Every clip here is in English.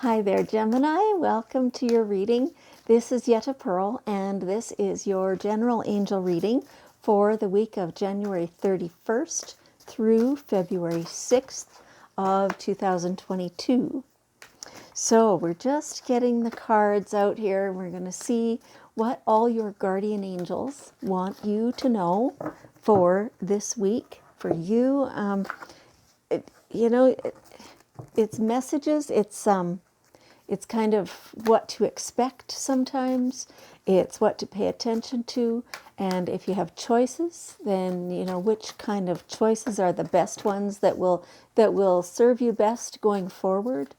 Hi there, Gemini. Welcome to your reading. This is Yetta Pearl, and this is your general angel reading for the week of January 31st through February 6th of 2022. So we're just getting the cards out here. We're going to see what all your guardian angels want you to know for this week. For you, it's messages. It's kind of what to expect sometimes. It's what to pay attention to. And if you have choices, then which kind of choices are the best ones that will serve you best going forward.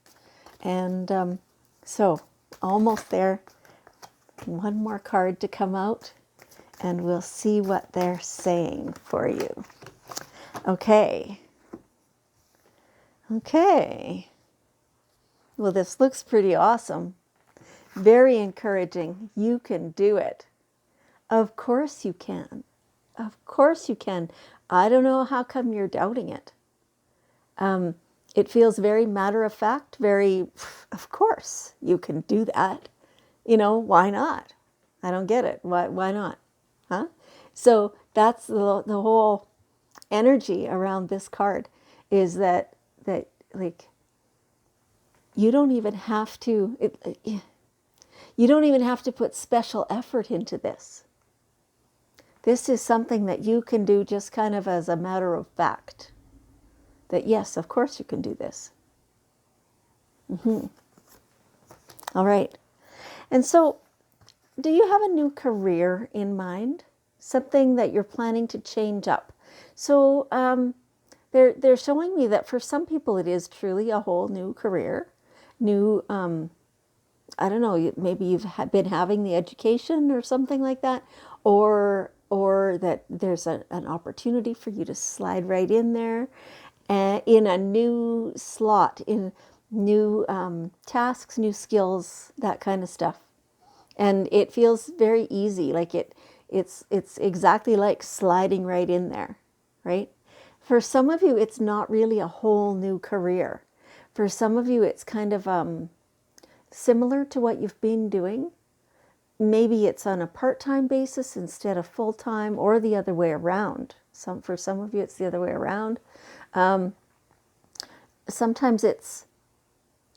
And so almost there. One more card to come out and we'll see what they're saying for you. Okay. Well, this looks pretty awesome. Very encouraging. You can do it. Of course you can. Of course you can. I don't know how come you're doubting it. It feels very matter of fact, very, of course you can do that. Why not? I don't get it. Why not? Huh? So that's the whole energy around this card is that like you don't even have to put special effort into this. This is something that you can do just kind of as a matter of fact. That yes, of course you can do this. All right. And so, do you have a new career in mind? Something that you're planning to change up? So, they're showing me that for some people it is truly a whole new career. New, I don't know, maybe you've been having the education or something like that, or that there's an opportunity for you to slide right in there in a new slot, in new tasks, new skills, that kind of stuff. And it feels very easy, like it's exactly like sliding right in there, right? For some of you, it's not really a whole new career. For some of you, it's kind of similar to what you've been doing. Maybe it's on a part-time basis instead of full-time, or the other way around. For some of you, it's the other way around. Sometimes it's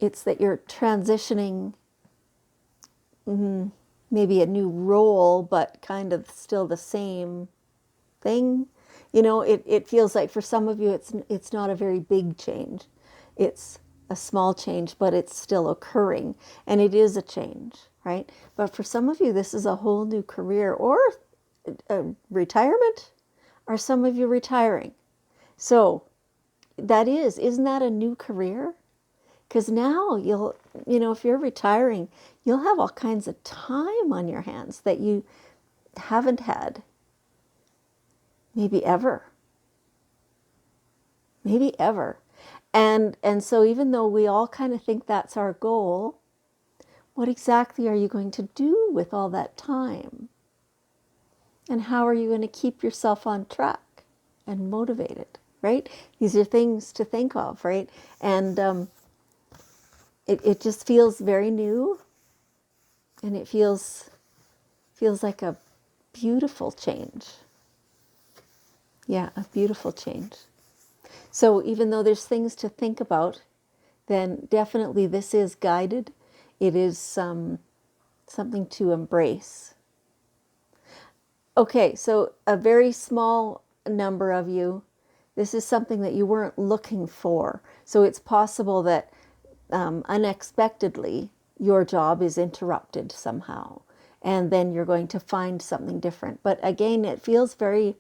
that you're transitioning maybe a new role, but kind of still the same thing. It feels like for some of you, it's not a very big change. It's a small change, but it's still occurring, and it is a change, right? But for some of you, this is a whole new career or a retirement, or some of you retiring. So isn't that a new career? Because now if you're retiring, you'll have all kinds of time on your hands that you haven't had maybe ever. And so even though we all kind of think that's our goal, what exactly are you going to do with all that time? And how are you going to keep yourself on track and motivated, right? These are things to think of, right? And it just feels very new, and it feels like a beautiful change. Yeah, a beautiful change. So even though there's things to think about, then definitely this is guided. It is something to embrace. Okay, so a very small number of you, this is something that you weren't looking for. So it's possible that unexpectedly your job is interrupted somehow, and then you're going to find something different. But again, it feels very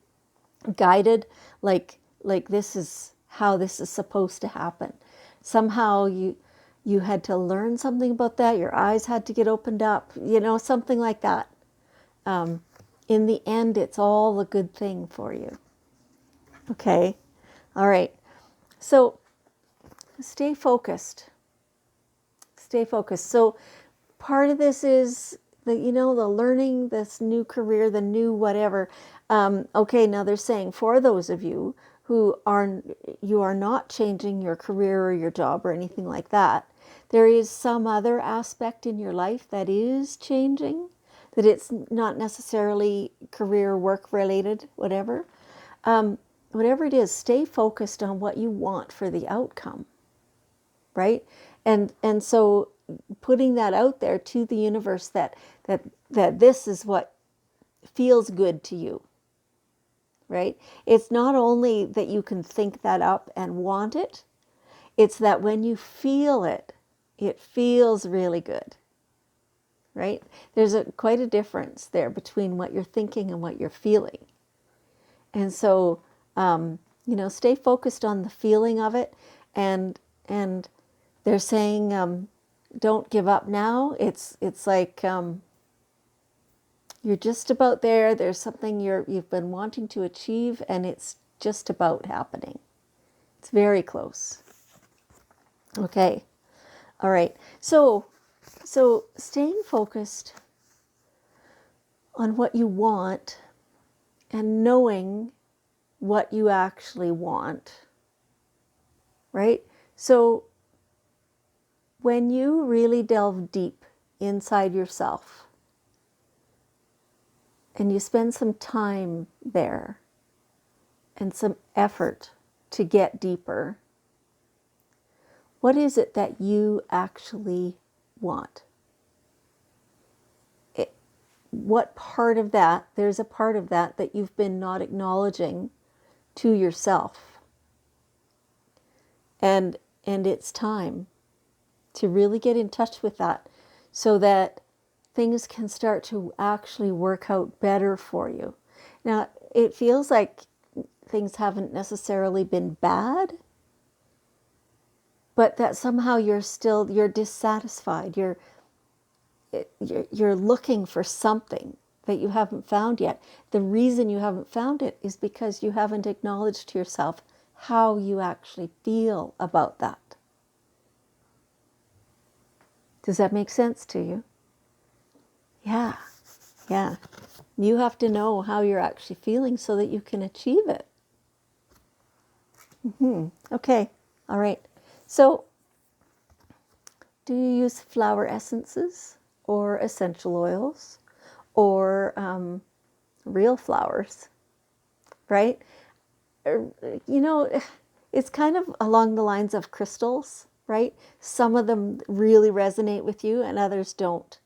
guided, like this is how this is supposed to happen. Somehow you had to learn something about that. Your eyes had to get opened up, something like that. In the end, it's all a good thing for you. Okay? All right. So stay focused. Stay focused. So part of this is the learning, this new career, the new whatever. Okay, now they're saying for those of you who you are not changing your career or your job or anything like that, there is some other aspect in your life that is changing, that it's not necessarily career, work related, whatever. Whatever it is, stay focused on what you want for the outcome, right? And so putting that out there to the universe that this is what feels good to you, right? It's not only that you can think that up and want it, it's that when you feel it, it feels really good, right? There's quite a difference there between what you're thinking and what you're feeling. And so, stay focused on the feeling of it. And they're saying, don't give up now. It's like you're just about there. There's something you've been wanting to achieve, and it's just about happening. It's very close. Okay. All right. So staying focused on what you want and knowing what you actually want, right? So when you really delve deep inside yourself and you spend some time there and some effort to get deeper, what is it that you actually want? What part of that, there's a part of that you've been not acknowledging to yourself. And it's time to really get in touch with that so that things can start to actually work out better for you. Now, it feels like things haven't necessarily been bad, but that somehow you're dissatisfied. You're looking for something that you haven't found yet. The reason you haven't found it is because you haven't acknowledged to yourself how you actually feel about that. Does that make sense to you? Yeah. You have to know how you're actually feeling so that you can achieve it. Okay. All right. So, do you use flower essences or essential oils or real flowers? Right? It's kind of along the lines of crystals, right? Some of them really resonate with you and others don't.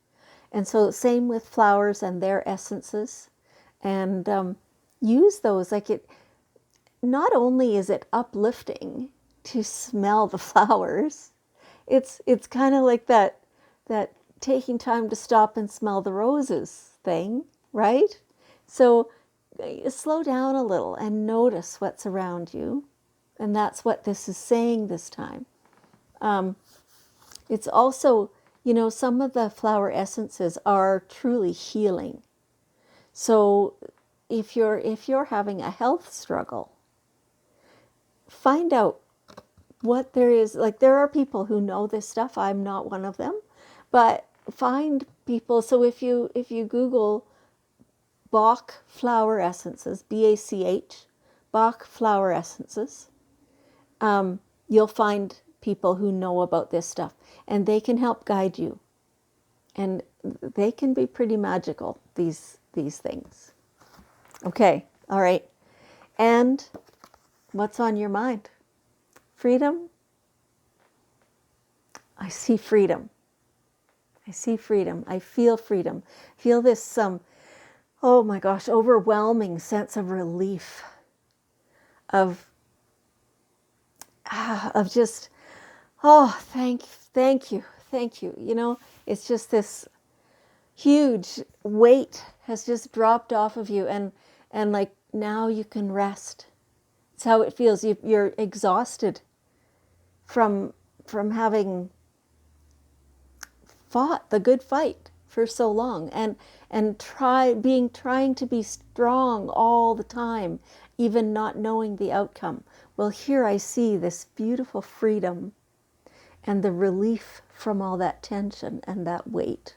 And so same with flowers and their essences. And use those. Not only is it uplifting to smell the flowers, it's kind of like that taking time to stop and smell the roses thing, right? So slow down a little and notice what's around you. And that's what this is saying this time. It's also, some of the flower essences are truly healing. So if you're having a health struggle, find out what there is. Like, there are people who know this stuff. I'm not one of them, but find people. So if you Google Bach flower essences, BACH, Bach flower essences, you'll find people who know about this stuff, and they can help guide you. And they can be pretty magical, these things. Okay, all right. And what's on your mind? Freedom? I see freedom. I see freedom. I feel freedom. Feel this, oh my gosh, overwhelming sense of relief, of just, oh, thank you. It's just this huge weight has just dropped off of you, and like now you can rest. It's how it feels. You're exhausted from having fought the good fight for so long, and trying to be strong all the time, even not knowing the outcome. Well, here I see this beautiful freedom and the relief from all that tension and that weight.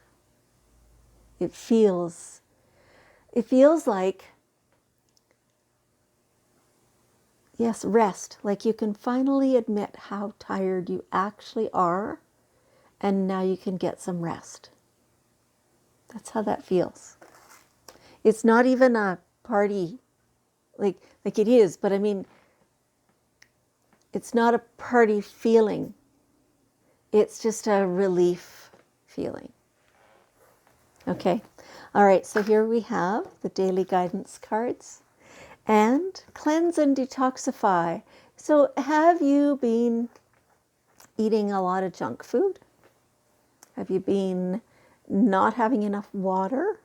It feels like, yes, rest. Like you can finally admit how tired you actually are and now you can get some rest. That's how that feels. It's not even a party, like it is, but I mean, it's not a party feeling. It's just a relief feeling. Okay. All right. So here we have the daily guidance cards and cleanse and detoxify. So have you been eating a lot of junk food? Have you been not having enough water?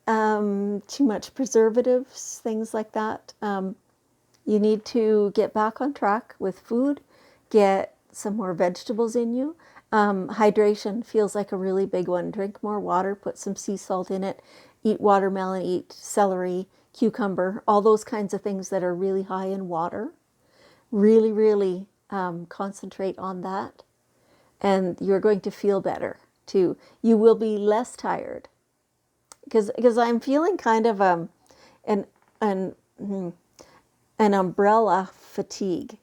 Too much preservatives, things like that. You need to get back on track with food, get some more vegetables in you. Hydration feels like a really big one. Drink more water, put some sea salt in it, eat watermelon, eat celery, cucumber, all those kinds of things that are really high in water. Really, really concentrate on that. And you're going to feel better too. You will be less tired. Because I'm feeling kind of an umbrella fatigue,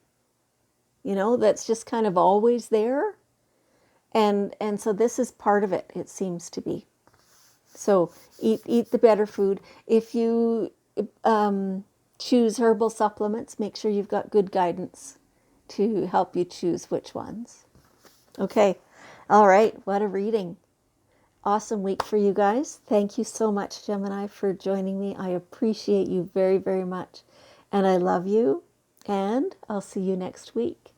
that's just kind of always there. And so this is part of it, it seems to be. So eat the better food. If you choose herbal supplements, make sure you've got good guidance to help you choose which ones. Okay. All right. What a reading. Awesome week for you guys. Thank you so much, Gemini, for joining me. I appreciate you very, very much. And I love you. And I'll see you next week.